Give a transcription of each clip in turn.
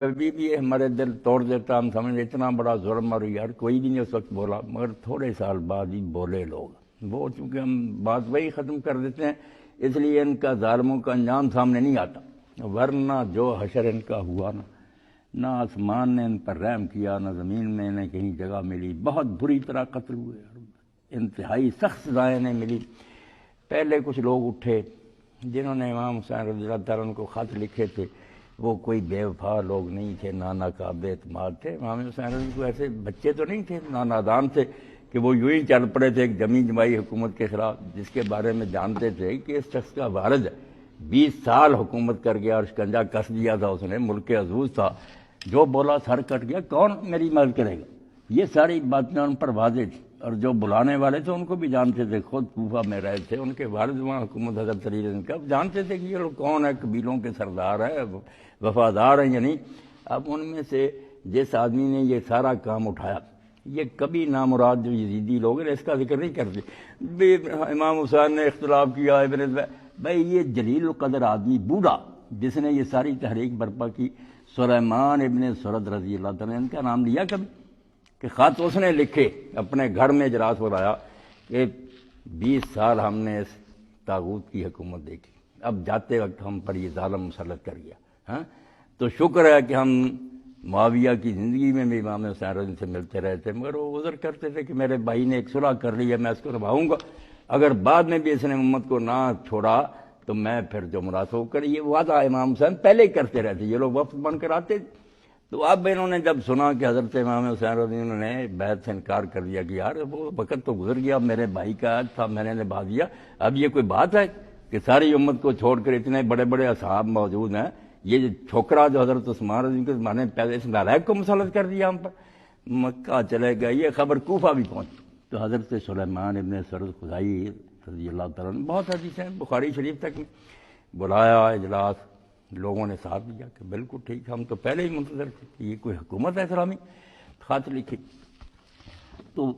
کبھی بھی ہمارے دل توڑ دیتا، ہم سمجھے اتنا بڑا ظلم، اور یار کوئی بھی نہیں اس وقت بولا، مگر تھوڑے سال بعد ہی بولے لوگ، وہ چونکہ ہم بات وہی ختم کر دیتے ہیں، اس لیے ان کا ظالموں کا انجام سامنے نہیں آتا، ورنہ جو حشر ان کا ہوا نا، نہ آسمان نے ان پر رحم کیا، نہ زمین میں انہیں کہیں جگہ ملی، بہت بری طرح قتل ہوئے، انتہائی سخت سزائیں انہیں ملی۔ پہلے کچھ لوگ اٹھے جنہوں نے امام حسین رضی اللہ تعالیٰ عنہ کو خط لکھے تھے، وہ کوئی بے وفا لوگ نہیں تھے، نہ ناقابل اعتماد تھے، امام حسین رضی اللہ کو ایسے بچے تو نہیں تھے، نہ نادان تھے کہ وہ یوں ہی چل پڑے تھے ایک جمی جماعی حکومت کے خلاف، جس کے بارے میں جانتے تھے کہ اس شخص کا وارث ہے، 20 سال حکومت کر گیا اور شکنجہ کس دیا تھا اس نے، ملک عزوز تھا، جو بولا سر کٹ گیا، کون میری مدد کرے گا؟ یہ ساری باتیں ان پر واضح تھی، اور جو بلانے والے تھے ان کو بھی جانتے تھے، خود کوفہ میں رہے تھے، ان کے والد وہاں حکومت حضرت علی رضی اللہ عنہ، جانتے تھے کہ یہ لوگ کون ہے، قبیلوں کے سردار ہے، وفادار ہیں یا نہیں۔ اب ان میں سے جس آدمی نے یہ سارا کام اٹھایا، یہ کبھی نامراد جو یزیدی لوگ ہیں اس کا ذکر نہیں کرتے، امام حسین نے اختلاف کیا، ابن بھائی یہ جلیل القدر آدمی بوڑھا جس نے یہ ساری تحریک برپا کی، سلیمان ابن سرد رضی اللہ تعالیٰ نے ان کا نام لیا کبھی؟ کہ خط اس نے لکھے، اپنے گھر میں اجلاس بلایا کہ 20 سال ہم نے اس طاغوت کی حکومت دیکھی، اب جاتے وقت ہم پر یہ ظالم مسلط کر گیا، ہاں تو شکر ہے کہ ہم معاویہ کی زندگی میں بھی امام حسین رضی سے ملتے رہے تھے، مگر وہ عذر کرتے تھے کہ میرے بھائی نے ایک صلح کر لی ہے، میں اس کو نبھاؤں گا، اگر بعد میں بھی اس نے امت کو نہ چھوڑا تو میں پھر جو مناسب کر، یہ وعدہ امام حسین پہلے ہی کرتے رہتے، یہ لوگ وفد بن کر آتے۔ تو اب انہوں نے جب سنا کہ حضرت امام حسین رضی اللہ نے بیعت سے انکار کر دیا کہ یار وہ وقت تو گزر گیا، میرے بھائی کا عہد تھا میں نے نبھا دیا، اب یہ کوئی بات ہے کہ ساری امت کو چھوڑ کر اتنے بڑے بڑے اصحاب موجود ہیں، یہ چھوکرا جو حضرت عثمان رضی کے زمانے میں پیدا اس نالائق کو مسلط کر دیا ہم پر، مکہ چلے گئے، یہ خبر کوفہ بھی پہنچی۔ تو حضرت سلیمان ابن سرد خدائی رضی اللہ تعالیٰ نے، بہت حدیثیں بخاری شریف تک میں بلایا اجلاس، لوگوں نے ساتھ دیا کہ بالکل ٹھیک، ہم تو پہلے ہی منتظر تھے کہ یہ کوئی حکومت ہے اسلامی، خط لکھی۔ تو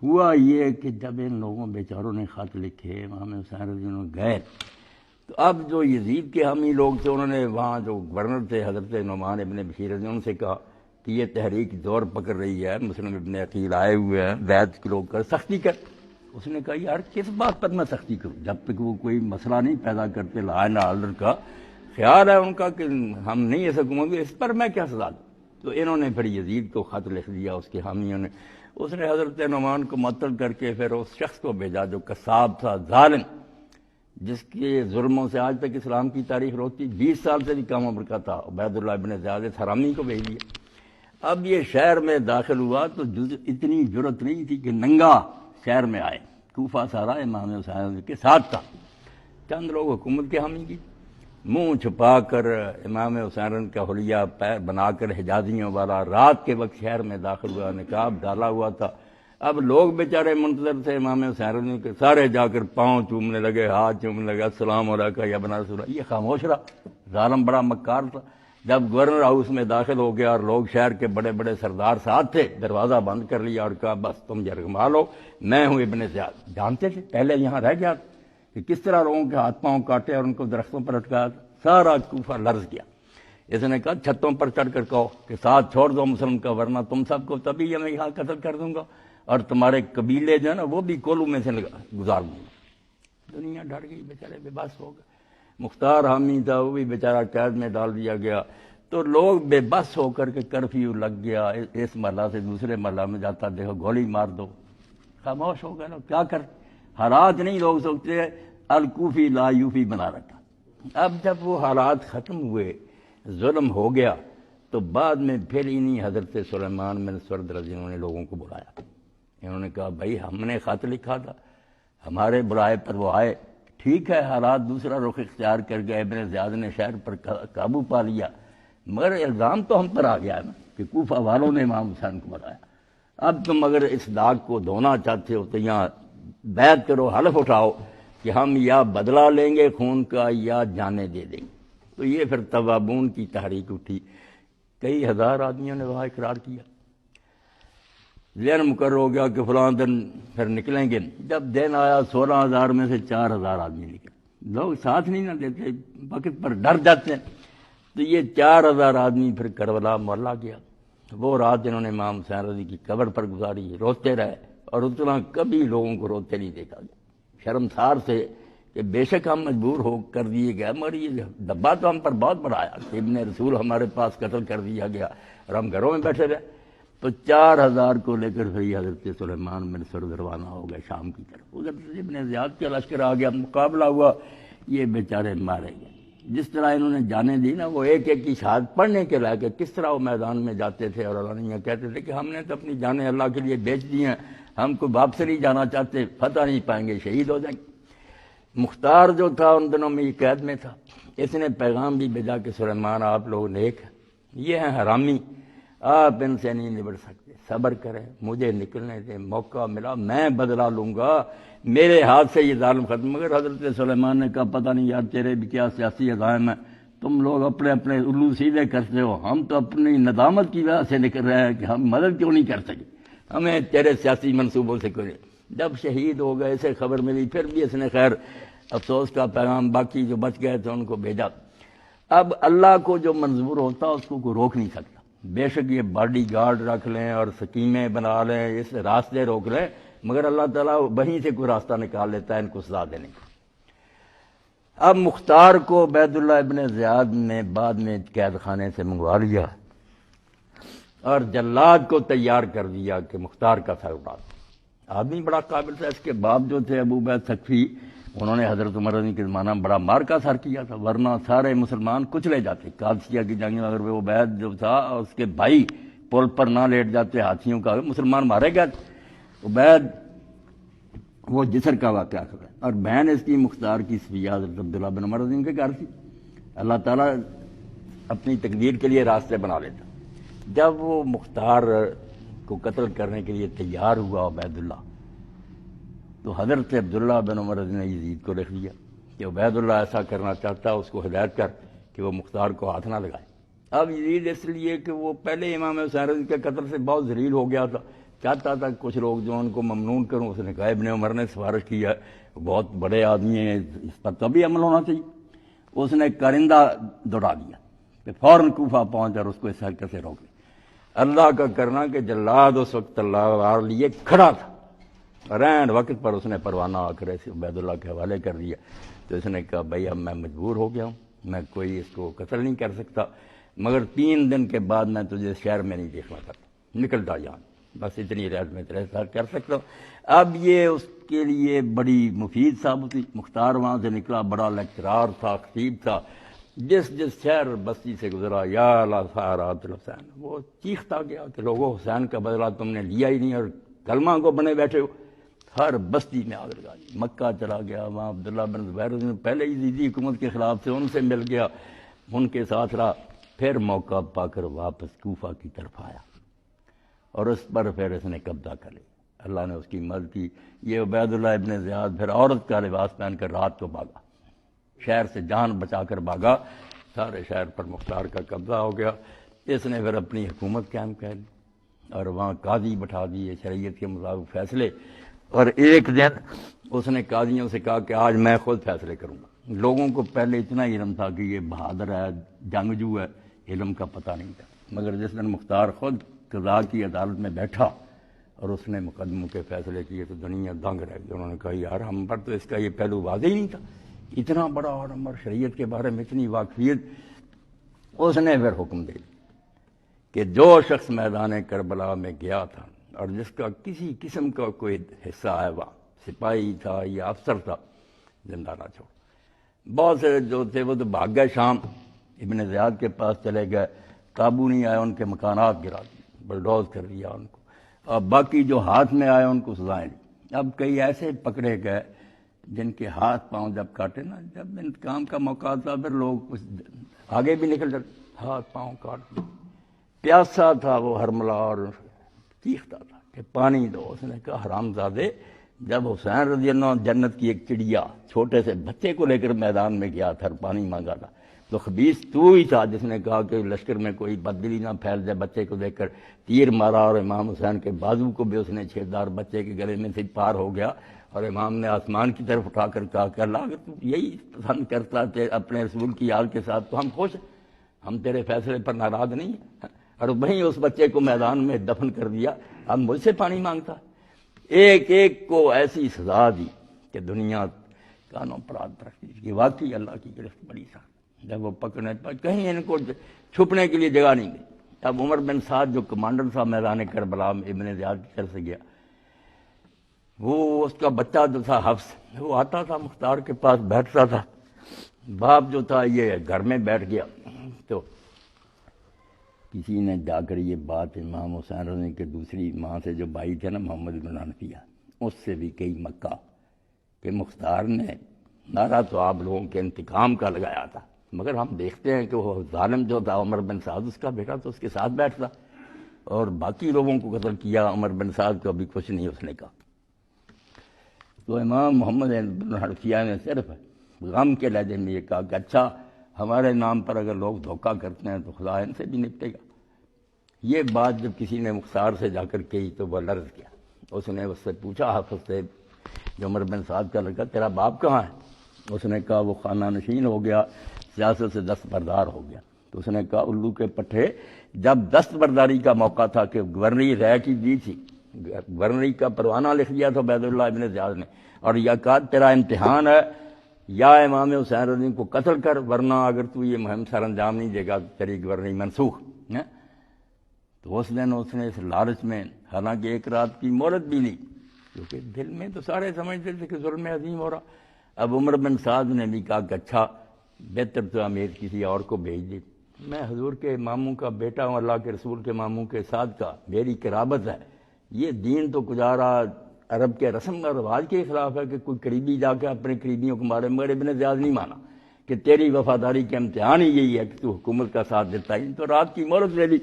ہوا یہ کہ جب ان لوگوں بیچاروں نے خط لکھے، امام حسین رضی اللہ گئے، تو اب جو یزید کے حامی لوگ تھے انہوں نے وہاں جو گورنر تھے حضرت نعمان ابن بشیر رضی اللہ ان سے کہا کہ یہ تحریک زور پکڑ رہی ہے، مسلم ابن عقیل آئے ہوئے ہیں، بیعت کے لوگ کر سختی کر۔ اس نے کہا یار کس بات پر میں سختی کروں، جب تک وہ کوئی مسئلہ نہیں پیدا کرتے لا اینڈ آرڈر کا خیال ہے ان کا کہ ہم نہیں اس حکومت میں، اس پر میں کیا سزا دوں؟ تو انہوں نے پھر یزید کو خط لکھ دیا، اس کے حامیوں نے، اس نے حضرت نعمان کو معطل کر کے پھر اس شخص کو بھیجا جو قصاب تھا، ظالم، جس کے ظلموں سے آج تک اسلام کی تاریخ روتی، 20 سال سے بھی کم عمر کا تھا، عبید اللہ ابن زیاد حرامی کو بھیج دیا۔ اب یہ شہر میں داخل ہوا تو اتنی جرت نہیں تھی کہ ننگا شہر میں آئے، کوفہ سارا امام حسین کے ساتھ تھا، چند لوگ حکومت کے حامی کی، منہ چھپا کر امام حسین کا حلیہ پیر بنا کر حجازیوں والا رات کے وقت شہر میں داخل ہوا، نقاب ڈالا ہوا تھا۔ اب لوگ بیچارے منتظر تھے امام حسین کے، سارے جا کر پاؤں چومنے لگے، ہاتھ چومنے لگے، السلام علیکم یا ابن رسول اللہ، یہ خاموش رہا، ظالم بڑا مکار تھا۔ جب گورنر ہاؤس میں داخل ہو گیا اور لوگ شہر کے بڑے بڑے سردار ساتھ تھے، دروازہ بند کر لیا اور کہا بس تم یرغمال ہو، میں ہوں ابن زیاد۔ جانتے تھے پہلے یہاں رہ گیا کہ کس طرح لوگوں کے ہاتھ پاؤں کاٹے اور ان کو درختوں پر اٹکایا، سارا کوفہ لرز گیا۔ اس نے کہا چھتوں پر چڑھ کر کہو کہ ساتھ چھوڑ دو مسلم کا، ورنہ تم سب کو تبھی میں یہاں قتل کر دوں گا، اور تمہارے قبیلے جو ہے نا وہ بھی کولوں میں سے گزار دوں گا۔ دنیا ڈر گئی، بیچارے بے بس ہو گئے۔ مختار حامی تھا وہ بھی بیچارہ قید میں ڈال دیا گیا۔ تو لوگ بے بس ہو کر کے کرفیو لگ گیا، اس محلہ سے دوسرے محلہ میں جاتا دیکھو گولی مار دو، خاموش ہو گئے۔ کیا کر، حالات نہیں، لوگ سوچتے الکوفی لا یوفی بنا رکھا۔ اب جب وہ حالات ختم ہوئے، ظلم ہو گیا، تو بعد میں پھر انہی حضرت سلیمان بن سرد رضی اللہ نے لوگوں کو بلایا، انہوں نے کہا بھائی ہم نے خط لکھا تھا، ہمارے بلائے پر وہ آئے، ٹھیک ہے حالات دوسرا رخ اختیار کر گئے، ابن زیاد نے شہر پر قابو پا لیا، مگر الزام تو ہم پر آ گیا ہے نا کہ کوفہ والوں نے امام حسین کو بلایا۔ اب تم اگر اس داغ کو دھونا چاہتے ہو تو یہاں بیعت کرو، حلف اٹھاؤ کہ ہم یا بدلہ لیں گے خون کا یا جانیں دے دیں گے۔ تو یہ پھر توابون کی تحریک اٹھی، کئی ہزار آدمیوں نے وہاں اقرار کیا، ذہن مقرر ہو گیا کہ فلاں دن پھر نکلیں گے۔ جب دن آیا 16,000 میں سے 4,000 آدمی نکلے، لوگ ساتھ نہیں نہ دیتے، وقت پر ڈر جاتے ہیں۔ تو یہ 4000 آدمی پھر کربلا معلیٰ گیا. وہ رات جنہوں نے امام حسین رضی کی قبر پر گزاری روتے رہے، اور اتنا کبھی لوگوں کو روتے نہیں دیکھا گیا. شرمسار سے کہ بے شک ہم مجبور ہو کر دیے گئے، مگر یہ دبا تو ہم پر بہت بڑا آیا کہ ابن رسول ہمارے پاس قتل کر دیا گیا اور ہم گھروں میں بیٹھے رہے. تو 4000 کو لے کر پھر حضرت سلیمان بن سرد روانہ ہو گئے شام کی طرف. ادھر ابن زیاد کا لشکر آ گیا، مقابلہ ہوا، یہ بیچارے مارے گئے. جس طرح انہوں نے جانے دی نا، وہ ایک ایک کی شہادت پڑھنے کے لائق کس طرح وہ میدان میں جاتے تھے اور اللہ کہتے تھے کہ ہم نے تو اپنی جانیں اللہ کے لیے بیچ دی ہیں، ہم کو واپس نہیں جانا چاہتے، فتح نہیں پائیں گے، شہید ہو جائیں گے. مختار جو تھا ان دنوں میں یہ قید میں تھا. اس نے پیغام بھی بھیجا کہ سلیمان آپ لوگ نیک ہیں، یہ ہیں حرامی، آپ ان سے نہیں نبٹ سکتے، صبر کریں، مجھے نکلنے دیں، موقع ملا میں بدلہ لوں گا، میرے ہاتھ سے یہ ظالم ختم. مگر حضرت سلیمان نے کہا پتہ نہیں یار تیرے بھی کیا سیاسی عزائم ہیں، تم لوگ اپنے اپنے الو سیدھے کرتے ہو، ہم تو اپنی ندامت کی وجہ سے نکل رہے ہیں کہ ہم مدد کیوں نہیں کر سکے، ہمیں تیرے سیاسی منصوبوں سے کوئی. جب شہید ہو گئے اسے خبر ملی، پھر بھی اس نے خیر افسوس کا پیغام باقی جو بچ گئے تھے ان کو بھیجا. اب اللہ کو جو منظور ہوتا اس کو کوئی روک نہیں سکتا. بے شک یہ باڈی گارڈ رکھ لیں اور سکیمیں بنا لیں، اس راستے روک لیں، مگر اللہ تعالیٰ وہیں سے کوئی راستہ نکال لیتا ہے ان کو سزا دینے کا. اب مختار کو عبید اللہ ابن زیاد نے بعد میں قید خانے سے منگوا لیا اور جلاد کو تیار کر دیا کہ مختار کا سر اڑا. آدمی بڑا قابل تھا. اس کے باپ جو تھے ابو عبید ثقفی، انہوں نے حضرت عمر رضی کے زمانہ میں بڑا مار کا سر کیا تھا، ورنہ سارے مسلمان کچلے جاتے. قادسیہ کی جنگ میں اگر وہ عبید جو تھا اور اس کے بھائی پل پر نہ لیٹ جاتے ہاتھیوں کا، مسلمان مارے گئے. عبید وہ جسر کا واقعہ ہے، اور بہن اس کی مختار کی صفیہ حضرت عبداللہ بن عمر رضی کے گھر تھی. اللہ تعالیٰ اپنی تقدیر کے لیے راستے بنا لیتا. جب وہ مختار کو قتل کرنے کے لیے تیار ہوا عبید اللہ، تو حضرت عبداللہ بن عمر نے یزید کو لکھ دیا کہ عبید اللہ ایسا کرنا چاہتا ہے، اس کو ہدایت کر کہ وہ مختار کو ہاتھ نہ لگائے. اب یزید اس لیے کہ وہ پہلے امام حسین رضی کے قتل سے بہت ذلیل ہو گیا تھا، چاہتا تھا کچھ لوگ جو ان کو ممنون کروں. اس نے کہا ابن عمر نے سفارش کی ہے، بہت بڑے آدمی ہیں، اس پر تبھی عمل ہونا چاہیے. اس نے کرندہ دوڑا دیا کہ فوراً کوفہ پہنچ اور اس کو اس حرکت سے روک لیا. اللہ کا کرنا کہ جلاد اس وقت تلوار لیے کھڑا تھا، رینڈ وقت پر اس نے پروانہ آ کر ایسے عبید اللہ کے حوالے کر دیا. تو اس نے کہا بھائی اب میں مجبور ہو گیا ہوں، میں کوئی اس کو قتل نہیں کر سکتا، مگر 3 دن کے بعد میں تجھے شہر میں نہیں دیکھنا چاہتا، نکل جا یہاں، بس اتنی رعایت میں تیرے ساتھ کر سکتا ہوں. اب یہ اس کے لیے بڑی مفید ثابت ہوئی. مختار وہاں سے نکلا، بڑا لیکچرار تھا، خطیب تھا. جس شہر بستی سے گزرا یا لسارات الحسین، وہ چیختا گیا کہ لوگوں حسین کا بدلہ تم نے لیا ہی نہیں اور کلمہ کو بنے بیٹھے ہو. ہر بستی میں آگ لگا دی. مکہ چلا گیا، وہاں عبداللہ بن زبیر پہلے ہی یزیدی حکومت کے خلاف سے ان سے مل گیا، ان کے ساتھ رہا. پھر موقع پا کر واپس کوفہ کی طرف آیا اور اس پر پھر اس نے قبضہ کر لیا. اللہ نے اس کی مدد کی. یہ عبید اللہ ابن زیاد پھر عورت کا لباس پہن کر رات کو بھاگا، شہر سے جان بچا کر بھاگا. سارے شہر پر مختار کا قبضہ ہو گیا. اس نے پھر اپنی حکومت قائم کر لی اور وہاں قاضی بٹھا دیے، شریعت کے مطابق فیصلے. اور ایک دن اس نے قاضیوں سے کہا کہ آج میں خود فیصلے کروں گا. لوگوں کو پہلے اتنا علم تھا کہ یہ بہادر ہے، جنگجو ہے، علم کا پتہ نہیں تھا. مگر جس دن مختار خود قضاء کی عدالت میں بیٹھا اور اس نے مقدموں کے فیصلے کیے تو دنیا دنگ رہ گئی. انہوں نے کہا یار ہم پر تو اس کا یہ پہلو واضح ہی نہیں تھا، اتنا بڑا عالم اور شریعت کے بارے میں اتنی واقفیت. اس نے پھر حکم دے دیا کہ جو شخص میدان کربلا میں گیا تھا اور جس کا کسی قسم کا کوئی حصہ ہے، وہاں سپاہی تھا یا افسر تھا، زندہ نہ چھوڑ. بہت سے جو تھے وہ تو بھاگ گئے، شام ابن زیاد کے پاس چلے گئے، قابو نہیں آئے، ان کے مکانات گرا دیے، بلڈوز کر دیا ان کو. اور باقی جو ہاتھ میں آئے ان کو سزائیں دی. اب کئی ایسے پکڑے گئے جن کے ہاتھ پاؤں جب کاٹے نا، جب انتقام کا موقع تھا پھر لوگ کچھ آگے بھی نکل جاتے، ہاتھ پاؤں کاٹ دیے. پیاسا تھا وہ ہرملا اور چیختا تھا کہ پانی دو. اس نے کہا حرام زادے، جب حسین رضی اللہ عنہ جنت کی ایک چڑیا چھوٹے سے بچے کو لے کر میدان میں گیا تھا، پانی مانگا تھا، تو خبیث تو ہی تھا جس نے کہا کہ لشکر میں کوئی بددلی نہ پھیل جائے. بچے کو دیکھ کر تیر مارا اور امام حسین کے بازو کو بھی اس نے چھیددار بچے کے گلے میں سے پار ہو گیا. اور امام نے آسمان کی طرف اٹھا کر کہا کہ اللہ اگر تو یہی پسند کرتا تھے اپنے رسول کی یاد کے ساتھ تو ہم خوش ہیں، ہم تیرے فیصلے پر ناراض نہیں ہیں، اور وہیں اس بچے کو میدان میں دفن کر دیا، اب مجھ سے پانی مانگتا ہے۔ ایک ایک کو ایسی سزا دی کہ دنیا کانوں پر ہاتھ رکھتی کہ واقعی اللہ کی گرفت بڑی سخت۔ جب وہ پکڑنے پر کہیں ان کو چھپنے کے لیے جگہ نہیں دی۔ اب عمر بن سعد جو کمانڈر تھا میدان کربلا میں ابن زیاد کی طرف سے گیا، وہ اس کا بچہ جو تھا حفص، وہ آتا تھا مختار کے پاس بیٹھتا تھا، باپ جو تھا یہ گھر میں بیٹھ گیا، تو کسی نے جا کر یہ بات امام حسین رضی کے دوسری ماں سے جو بھائی تھے نا محمد بن حنفیہ، اس سے بھی کئی مکہ کہ مختار نے نعرہ تو آپ لوگوں کے انتقام کا لگایا تھا، مگر ہم دیکھتے ہیں کہ وہ ظالم جو تھا عمر بن سعد، اس کا بیٹا تو اس کے ساتھ بیٹھتا اور باقی لوگوں کو قتل کیا، عمر بن سعد کو ابھی کچھ نہیں اس نے کہا۔ تو امام محمد بن حنفیہ نے صرف غم کے لہجے میں یہ کہا کہ اچھا ہمارے نام پر اگر لوگ دھوکہ کرتے ہیں تو خدا ان سے بھی نپٹے گا۔ یہ بات جب کسی نے مختار سے جا کر کہی تو وہ لرز گیا، اس نے اس سے پوچھا حافظ سے جو عمر بن سعد کا لڑکا، تیرا باپ کہاں ہے؟ اس نے کہا وہ خانہ نشین ہو گیا، سیاست سے دستبردار ہو گیا۔ تو اس نے کہا الو کے پٹھے، جب دستبرداری کا موقع تھا کہ گورنری رائے کی دی تھی، گورنری کا پروانہ لکھ دیا تھا عبید اللہ ابن زیاد نے، اور یہ کہا تیرا امتحان ہے، یا امام حسین رضی کو قتل کر، ورنہ اگر تو یہ مہم سر انجام نہیں دے گا تیری گورنری منسوخ ہے۔ تو اس دن اس نے اس لالچ میں حالانکہ ایک رات کی مہلت بھی لی، کیونکہ دل میں تو سارے سمجھتے تھے کہ ظلم عظیم ہو رہا۔ اب عمر بن سعد نے بھی کہا کہ اچھا بہتر تو امیر کسی اور کو بھیج دی، میں حضور کے ماموں کا بیٹا ہوں، اللہ کے رسول کے ماموں کے ساتھ کا میری قرابت ہے، یہ دین تو گزارا عرب کے رسم و رواج کے خلاف ہے کہ کوئی قریبی جا کے اپنے قریبیوں کو مارے، مگر ابن زیاد نہیں مانا کہ تیری وفاداری کے امتحان ہی یہی ہے کہ تو حکومت کا ساتھ دیتا ہے، تو رات کی مہلت لے لی۔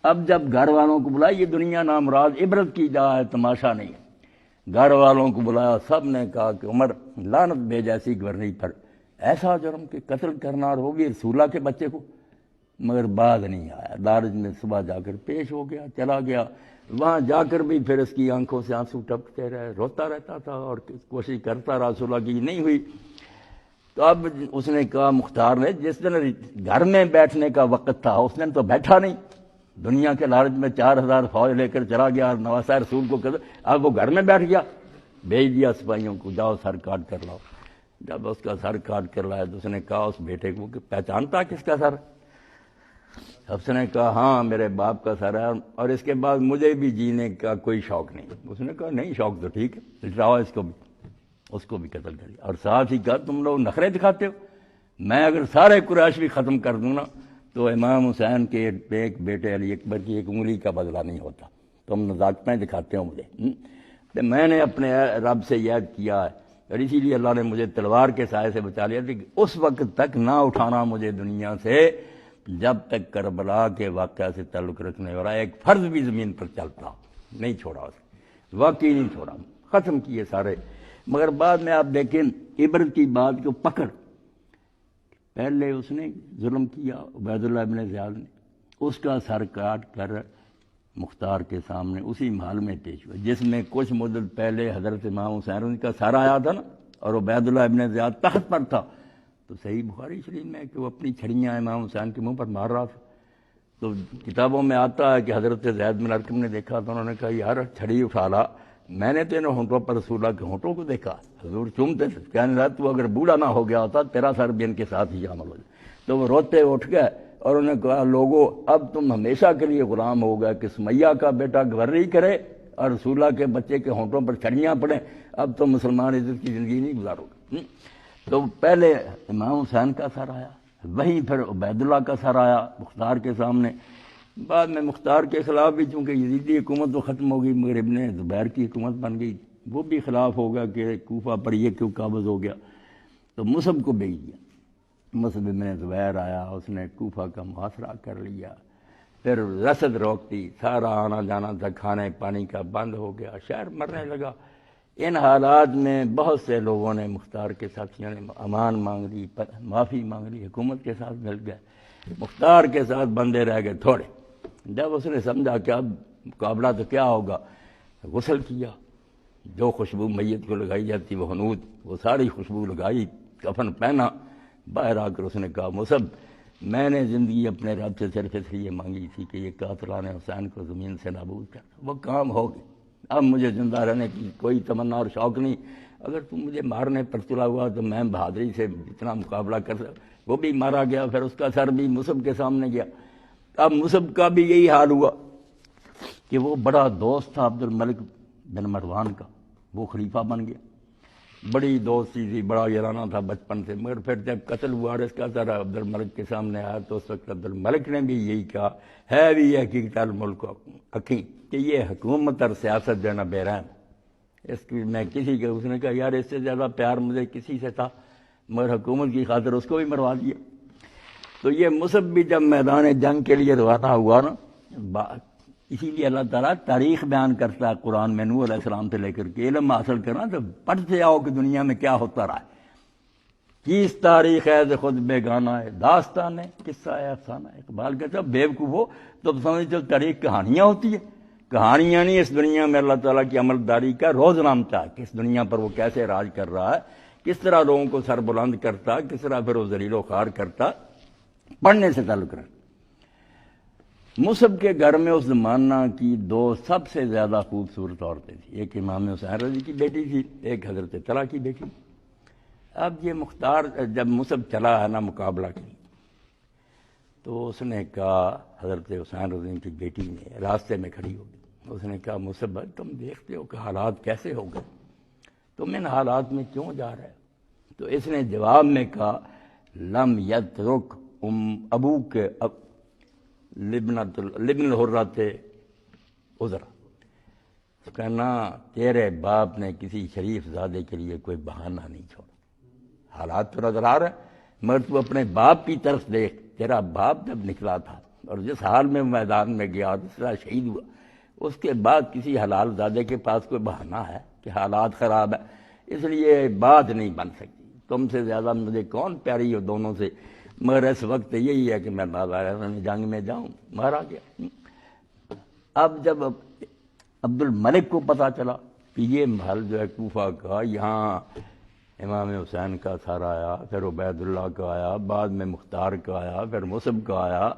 اب جب گھر والوں کو بلایا، یہ دنیا نامراد عبرت کی جا ہے، تماشا نہیں ہے، گھر والوں کو بلایا، سب نے کہا کہ عمر لعنت بھیج ایسی گورنری پر، ایسا جرم کہ قتل کرنا، اور وہ بھی رسولہ کے بچے کو، مگر بعد نہیں آیا۔ دارج میں صبح جا کر پیش ہو گیا، چلا گیا، وہاں جا کر بھی پھر اس کی آنکھوں سے آنسو ٹپکتے رہے، روتا رہتا تھا اور کوشش کرتا رہا صلح کی، نہیں ہوئی۔ تو اب اس نے کہا مختار نے، جس دن گھر میں بیٹھنے کا وقت تھا اس دن تو بیٹھا نہیں، دنیا کے لالچ میں 4000 فوج لے کر چلا گیا، نواسہ رسول کو اب وہ گھر میں بیٹھ گیا، بھیج دیا سپاہیوں کو، جاؤ سر کاٹ کر لاؤ۔ جب اس کا سر کاٹ کر لایا تو اس نے کہا اس بیٹے کو کہ پہچانتا کس کا سر؟ اس نے کہا ہاں میرے باپ کا سر ہے، اور اس کے بعد مجھے بھی جینے کا کوئی شوق نہیں۔ اس نے کہا نہیں شوق تو ٹھیک ہے، لٹاؤ اس کو بھی قتل کر دیا، اور ساتھ ہی کہا تم لوگ نخرے دکھاتے ہو، میں اگر سارے قریش بھی ختم کر دوں نا تو امام حسین کے ایک بیٹے علی اکبر کی ایک انگلی کا بدلہ نہیں ہوتا، تم نزاکتیں دکھاتے ہو مجھے۔ تو میں نے اپنے رب سے یاد کیا ہے، اور اسی لیے اللہ نے مجھے تلوار کے سائے سے بچا لیا تھا کہ اس وقت تک نہ اٹھانا مجھے دنیا سے جب تک کربلا کے واقعہ سے تعلق رکھنے والا ایک فرض بھی زمین پر چلتا، نہیں چھوڑا اسے، واقعی نہیں چھوڑا، ختم کیے سارے۔ مگر بعد میں آپ دیکھیں عبرت کی بات کو پکڑ، پہلے اس نے ظلم کیا عبید اللہ ابن زیاد نے، اس کا سر کاٹ کر مختار کے سامنے اسی محل میں پیش ہوا جس میں کچھ مدت پہلے حضرت امام حسین کا سر آیا تھا نا، اور عبید اللہ ابن زیاد تخت پر تھا۔ تو صحیح بخاری شریف میں کہ وہ اپنی چھڑیاں امام حسین کے منہ پر مار رہا تھا، تو کتابوں میں آتا ہے کہ حضرت زید بن ارقم نے دیکھا تو انہوں نے کہا یار چھڑی اٹھا لا، میں نے تو انہوں ہونٹوں پر رسول اللہ کے ہونٹوں کو دیکھا، حضور چومتے تھے، کہنے لگا تو اگر بوڑھا نہ ہو گیا ہوتا تیرا سر بھی ان کے ساتھ ہی شامل ہو جائے۔ تو وہ روتے اٹھ گئے اور انہوں نے کہا لوگوں اب تم ہمیشہ کے لیے غلام ہو گئے کہ سمیہ کا بیٹا گورنری کرے اور رسول اللہ کے بچے کے ہونٹوں پر چھڑیاں پڑیں، اب تم مسلمان عزت کی زندگی نہیں گزارو گے۔ تو پہلے امام حسین کا سر آیا، وہیں پھر عبید اللہ کا سر آیا مختار کے سامنے، بعد میں مختار کے خلاف بھی چونکہ یزیدی حکومت تو ختم ہو گئی مگر ابن زبیر کی حکومت بن گئی، وہ بھی خلاف ہو گیا کہ کوفہ پر یہ کیوں قابض ہو گیا، تو مصعب کو بھیج دیا۔ مصعب ابن زبیر آیا، اس نے کوفہ کا محاصرہ کر لیا، پھر رسد روک دی، سارا آنا جانا تھا کھانے پانی کا بند ہو گیا، شہر مرنے لگا۔ ان حالات میں بہت سے لوگوں نے مختار کے ساتھیوں نے امان مانگ لی، معافی مانگ لی، حکومت کے ساتھ مل گئے، مختار کے ساتھ بندے رہ گئے تھوڑے۔ جب اس نے سمجھا کہ اب مقابلہ تو کیا ہوگا، غسل کیا، جو خوشبو میت کو لگائی جاتی وہ حنوط، وہ ساری خوشبو لگائی، کفن پہنا، باہر آ کر اس نے کہا مصعب میں نے زندگی اپنے رب سے صرف اس لیے مانگی تھی کہ یہ قاتلان حسین کو زمین سے نابود کر، وہ کام ہو گئی۔ اب مجھے زندہ رہنے کی کوئی تمنا اور شوق نہیں۔ اگر تم مجھے مارنے پر تلا ہوا تو میں بہادری سے جتنا مقابلہ کر سکتا، وہ بھی مارا گیا، پھر اس کا سر بھی مصعب کے سامنے گیا۔ اب مصعب کا بھی یہی حال ہوا کہ وہ بڑا دوست تھا عبد الملک بن مروان کا، وہ خلیفہ بن گیا، بڑی دوستی تھی، بڑا یارانہ تھا بچپن سے، مگر پھر جب قتل ہوا اور اس کا سر عبد الملک کے سامنے آیا تو اس وقت عبد الملک نے بھی یہی کہا، ہے بھی حقیقت الملک حکیم، کہ یہ حکومت اور سیاست جو ہے نا بے رحم، اس کی میں کسی کے، اس نے کہا یار اس سے زیادہ پیار مجھے کسی سے تھا، مگر حکومت کی خاطر اس کو بھی مروا دیا۔ تو یہ مصعب بھی جب میدان جنگ کے لیے روانہ ہوا نا، اسی لیے اللہ تعالیٰ تاریخ بیان کرتا ہے قرآن میں، نوح علیہ السلام سے لے کر کے علم حاصل کرنا تو پڑھتے آؤ کہ دنیا میں کیا ہوتا رہا ہے۔ کیس تاریخ ہے تو خود بیگانہ ہے، داستان ہے قصہ ہے افسانہ ہے۔ اقبال کہتا ہے بیوقوفو تو سمجھتے ہو تاریخ کہانیاں ہوتی ہے، کہانیاں نہیں، اس دنیا میں اللہ تعالیٰ کی عملداری کا روز نامتا ہے کہ اس دنیا پر وہ کیسے راج کر رہا ہے، کس طرح لوگوں کو سر بلند کرتا، کس طرح پھر وہ ذلیل و خوار کرتا۔ پڑھنے سے تعلق رکھتا۔ مصعب کے گھر میں اس زمانہ کی دو سب سے زیادہ خوبصورت عورتیں تھیں، ایک امام حسین رضی کی بیٹی تھی، ایک حضرت طلحہ کی بیٹی۔ اب یہ مختار جب مصعب چلا ہے نا مقابلہ کی، تو اس نے کہا، حضرت حسین رضی کی بیٹی نے راستے میں کھڑی ہو گئی، اس نے کہا مصعب تم دیکھتے ہو کہ حالات کیسے ہو گئے، تم ان حالات میں کیوں جا رہے ہو؟ تو اس نے جواب میں کہا لم یترک ابو کے لبن الحرۃ عذرا، کہنا تیرے باپ نے کسی شریف زادے کے لیے کوئی بہانہ نہیں چھوڑا۔ حالات تو نظر آ رہا ہے، مگر تو اپنے باپ کی طرف دیکھ، تیرا باپ جب نکلا تھا اور جس حال میں میدان میں گیا جس طرح شہید ہوا، اس کے بعد کسی حلال زادے کے پاس کوئی بہانہ ہے کہ حالات خراب ہے اس لیے بات نہیں بن سکتی، تم سے زیادہ مجھے کون پیاری ہو دونوں سے، مگر اس وقت یہی ہے کہ میں جنگ میں جاؤں، مارا گیا۔ اب جب عبد الملک کو پتا چلا کہ یہ محل جو ہے کوفہ کا، یہاں امام حسین کا سر آیا، پھر عبید اللہ کا آیا، بعد میں مختار کا آیا، پھر مصعب کا آیا،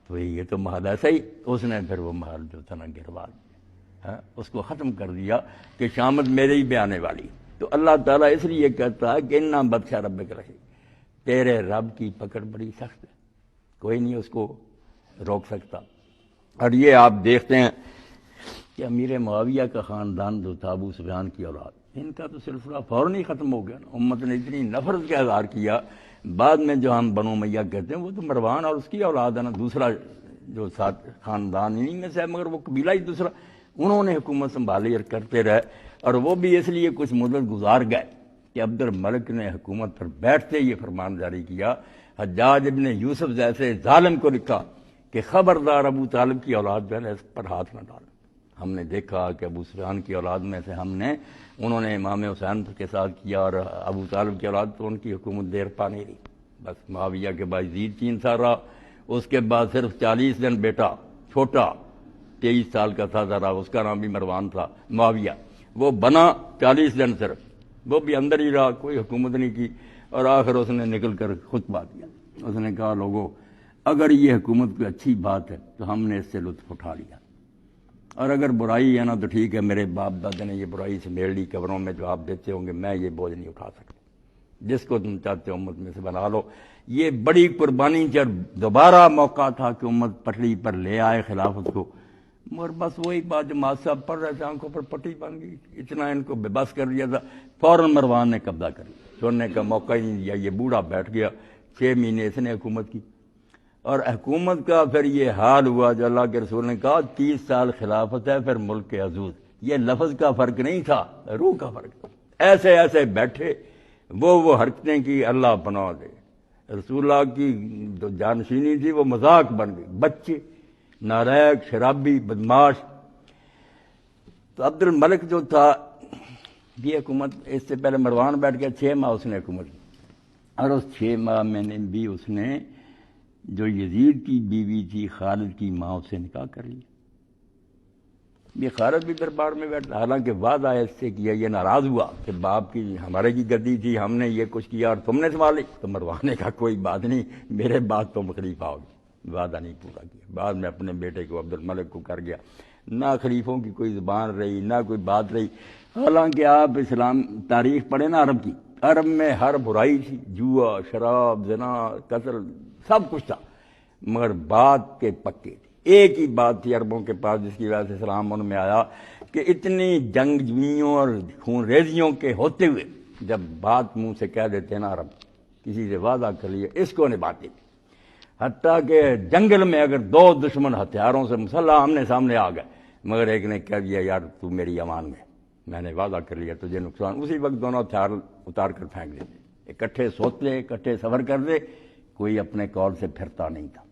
تو یہ تو محل ایسا ہی، اس نے پھر وہ محل جو تھا نا گروا دیا، اس کو ختم کر دیا کہ شامت میرے ہی پہ آنے والی۔ تو اللہ تعالیٰ اس لیے کہتا ہے کہ اِنَّ بَطْشَ رَبِّكَ لَشَدِيدٌ، تیرے رب کی پکڑ بڑی سخت ہے، کوئی نہیں اس کو روک سکتا۔ اور یہ آپ دیکھتے ہیں کہ امیر معاویہ کا خاندان جو تھا ابو سفیان کی اولاد، ان کا تو سلسلہ فوراً ہی ختم ہو گیا نا، امت نے اتنی نفرت کا اظہار کیا، بعد میں جو ہم بنو امیہ کہتے ہیں وہ تو مروان اور اس کی اولاد ہے نا، دوسرا جو ساتھ خاندان انہی میں سے ہے، مگر وہ قبیلہ ہی دوسرا، انہوں نے حکومت سنبھالی اور کرتے رہے، اور وہ بھی اس لیے کچھ مدت گزار گئے کہ عبد الملک نے حکومت پر بیٹھتے یہ فرمان جاری کیا، حجاج ابن یوسف جیسے ظالم کو لکھا کہ خبردار ابو طالب کی اولاد جو ہے اس پر ہاتھ نہ ڈال۔ ہم نے دیکھا کہ ابو سفیان کی اولاد میں سے انہوں نے امام حسین کے ساتھ کیا، اور ابو طالب کی اولاد تو ان کی حکومت دیر پا نہیں رہی، بس معاویہ کے بعد یزید 3 سال رہا، اس کے بعد صرف 40 دن بیٹا چھوٹا 23 سال کا تھا ذرا، اس کا نام بھی مروان تھا، معاویہ، وہ بنا 40 دن صرف، وہ بھی اندر ہی رہا، کوئی حکومت نہیں کی، اور آخر اس نے نکل کر خطبہ دیا، اس نے کہا لوگوں اگر یہ حکومت کوئی اچھی بات ہے تو ہم نے اس سے لطف اٹھا لیا، اور اگر برائی ہے نا تو ٹھیک ہے، میرے باپ دادا نے یہ برائی سے میل لی، قبروں میں جواب دیتے ہوں گے، میں یہ بوجھ نہیں اٹھا سکتا، جس کو تم چاہتے ہو امت میں سے بنا لو۔ یہ بڑی قربانی جب دوبارہ موقع تھا کہ امت پٹڑی پر لے آئے خلافت کو، مگر بس وہی بات جو ماس صاحب پڑھ رہے تھے، آنکھوں پر پٹی بن گئی، اتنا ان کو بے بس کر دیا تھا، فوراً مروان نے قبضہ کر لیا، چھوڑنے کا موقع ہی نہیں دیا، یہ بوڑھا بیٹھ گیا، 6 مہینے اس نے حکومت کی، اور حکومت کا پھر یہ حال ہوا جو اللہ کے رسول نے کہا 30 سال خلافت ہے پھر ملک کے عزوز، یہ لفظ کا فرق نہیں تھا، روح کا فرق تھا، ایسے ایسے بیٹھے وہ حرکتیں کی، اللہ پناہ دے، رسول اللہ کی جو جانشینی تھی وہ مذاق بن گئی، بچے نالائق شرابی بدماش۔ تو عبد الملک جو تھا یہ حکومت، اس سے پہلے مروان بیٹھ گیا، 6 ماہ اس نے حکومت کی، اور اس 6 ماہ میں نے بھی اس نے جو یزید کی بیوی تھی خالد کی ماں، اس سے نکاح کر لی، یہ خالد بھی دربار میں بیٹھا، حالانکہ وعدہ اس سے کیا، یہ ناراض ہوا کہ باپ کی ہمارے کی گدی تھی، ہم نے یہ کچھ کیا اور تم نے سنبھالی، تو مروانے کا کوئی بات نہیں، میرے بعد تم خلیفہ ہوگی، وعدہ نہیں پورا کیا۔ بعد میں اپنے بیٹے کو عبد الملک کو کر گیا، نہ خلیفوں کی کوئی زبان رہی، نہ کوئی بات رہی۔ حالانکہ آپ اسلام تاریخ پڑھیں نا عرب کی، عرب میں ہر برائی تھی، جوا، شراب، زنا، قتل، سب کچھ تھا، مگر بات کے پکے تھے۔ ایک ہی بات تھی عربوں کے پاس جس کی وجہ سے اسلام ان میں آیا کہ اتنی جنگ جوئیوں اور خون ریزیوں کے ہوتے ہوئے جب بات منہ سے کہہ دیتے ہیں نا عرب، کسی سے وعدہ کر لیا اس کو نبھاتے تھے، حتیٰ کہ جنگل میں اگر دو دشمن ہتھیاروں سے مسلح آمنے سامنے آ گئے، مگر ایک نے کہہ دیا یار تو میری امان میں نے وعدہ کر لیا تجھے نقصان، اسی وقت دونوں ہتھیار اتار کر پھینک دیتے، اکٹھے سوتے، اکٹھے سفر کرتے، کوئی اپنے قول سے پھرتا نہیں تھا۔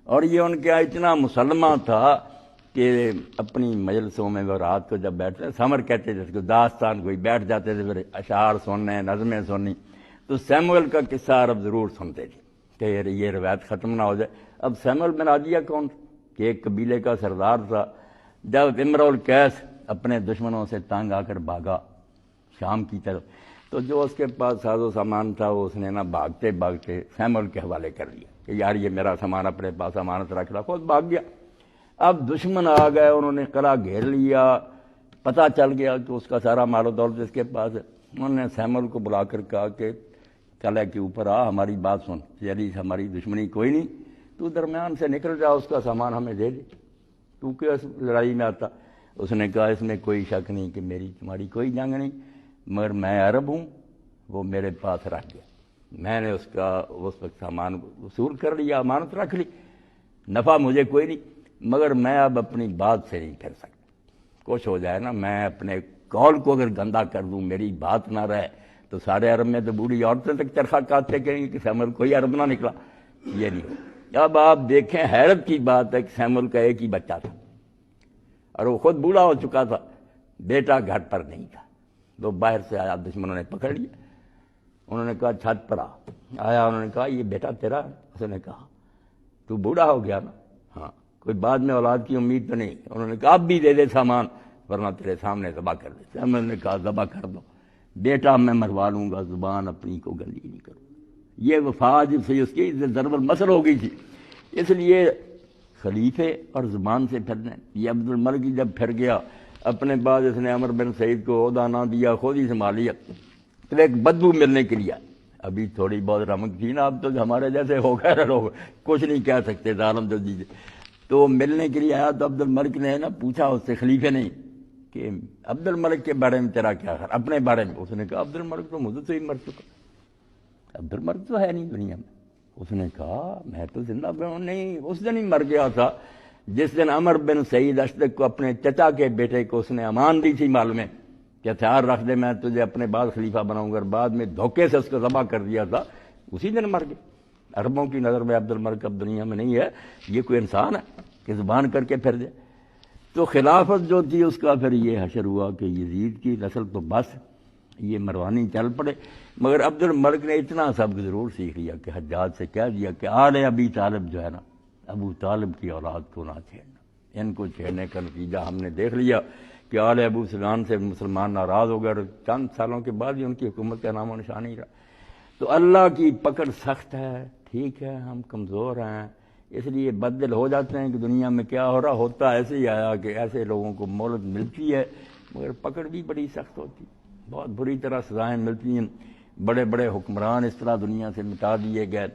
اور یہ ان کا اتنا مسلمہ تھا کہ اپنی مجلسوں میں وہ رات کو جب بیٹھتے، سمر کہتے جس کو داستان، کوئی بیٹھ جاتے تھے پھر اشعار سننے، نظمیں سننی، تو سیموئل کا قصہ عرب ضرور سنتے تھے کہ یہ روایت ختم نہ ہو جائے۔ اب سیموئل بن عادیہ کون کہ ایک قبیلے کا سردار تھا، جب امرؤ القیس اپنے دشمنوں سے تنگ آ کر بھاگا شام کی طرف، تو جو اس کے پاس ساز و سامان تھا وہ اس نے نہ بھاگتے بھاگتے سیموئل کے حوالے کر دیا کہ یار یہ میرا سامان اپنے پاس امانت رکھ رہا، خود بھاگ گیا۔ اب دشمن آ گئے، انہوں نے قلعہ گھیر لیا، پتہ چل گیا کہ اس کا سارا مال و دولت اس کے پاس ہے۔ انہوں نے سیموئل کو بلا کر کہا کہ قلعے کے اوپر آ، ہماری بات سن، یعنی ہماری دشمنی کوئی نہیں، تو درمیان سے نکل جا، اس کا سامان ہمیں دے دے، تو کیا اس لڑائی میں آتا؟ اس نے کہا اس میں کوئی شک نہیں کہ میری تمہاری کوئی جنگ نہیں، مگر میں عرب ہوں، وہ میرے پاس رکھ گیا، میں نے اس کا اس وقت سامان وصول کر لیا، امانت رکھ لی، نفع مجھے کوئی نہیں، مگر میں اب اپنی بات سے نہیں پھر سکتا، کچھ ہو جائے نا، میں اپنے قول کو اگر گندا کر دوں، میری بات نہ رہے، تو سارے عرب میں تو بوڑھی عورتیں تک چرخہ کاٹتے کہیں گے کہ سیموئل کوئی عرب نہ نکلا، یہ نہیں ہو۔ اب آپ دیکھیں حیرت کی بات ہے کہ سیموئل کا ایک ہی بچہ تھا اور وہ خود بوڑھا ہو چکا تھا، بیٹا گھر پر نہیں تھا، تو باہر سے آیا، دشمنوں نے پکڑ لیا، انہوں نے کہا چھت پر آیا، انہوں نے کہا یہ بیٹا تیرا ہے؟ اس نے کہا تو بوڑھا ہو گیا نا، ہاں کوئی بعد میں اولاد کی امید تو نہیں، انہوں نے کہا اب بھی دے دے سامان ورنہ تیرے سامنے ذبح کر دے، انہوں نے کہا ذبح کر دو، بیٹا میں مروا لوں گا، زبان اپنی کو گندی نہیں کروں گا۔ یہ وفا جب سے اس کی ضرب المثل ہو گئی تھی، اس لیے خلیفے اور زبان سے پھرنے، یہ عبد الملک جب پھر گیا، اپنے بعد اس نے عمر بن سعید کو عہدہ نہ دیا، خود ہی سنبھالیا، تو ایک بدبو ملنے کے لیے، ابھی تھوڑی بہت رمک تھی نا، اب تو ہمارے جیسے ہو گئے لوگ کچھ نہیں کہہ سکتے، ظالم جو دیجیے، تو ملنے کے لیے آیا، تو عبد الملک نے نا پوچھا اس سے، خلیفے نہیں، کہ عبد الملک کے بارے میں تیرا کیا خیال، اپنے بارے میں؟ اس نے کہا عبد الملک تو مجھے سے ہی مر چکا، عبد الملک تو ہے نہیں دنیا میں۔ اس نے کہا میں تو زندہ ہوں، نہیں اس دن ہی مر گیا تھا جس دن عمر بن سعید اشدق کو اپنے چچا کے بیٹے کو اس نے امان دی تھی مال میں کہ ہتھیار رکھ دے، میں تجھے اپنے بعد خلیفہ بناؤں گا، اور بعد میں دھوکے سے اس کو ذبح کر دیا تھا، اسی دن مر گیا۔ عربوں کی نظر میں عبد الملک اب دنیا میں نہیں ہے، یہ کوئی انسان ہے کہ زبان کر کے پھر جائے؟ تو خلافت جو تھی اس کا پھر یہ حشر ہوا کہ یزید کی نسل تو بس یہ مروانی چل پڑے، مگر عبد الملک نے اتنا سبق ضرور سیکھ لیا کہ حجاج سے کہہ دیا کہ آل ابی طالب جو ہے نا، ابو طالب کی اولاد کو نہ چھیڑنا، ان کو چھیڑنے کا نتیجہ ہم نے دیکھ لیا کہ آل ابو سفیان سے مسلمان ناراض ہو گئے، اور چند سالوں کے بعد ہی ان کی حکومت کا نام و نشان نہیں رہا۔ تو اللہ کی پکڑ سخت ہے، ٹھیک ہے ہم کمزور ہیں، اس لیے بدل ہو جاتے ہیں کہ دنیا میں کیا ہو رہا ہوتا، ایسے ہی آیا کہ ایسے لوگوں کو مہلت ملتی ہے، مگر پکڑ بھی بڑی سخت ہوتی، بہت بری طرح سزائیں ملتی ہیں، بڑے بڑے حکمران اس طرح دنیا سے مٹا دیے گئے۔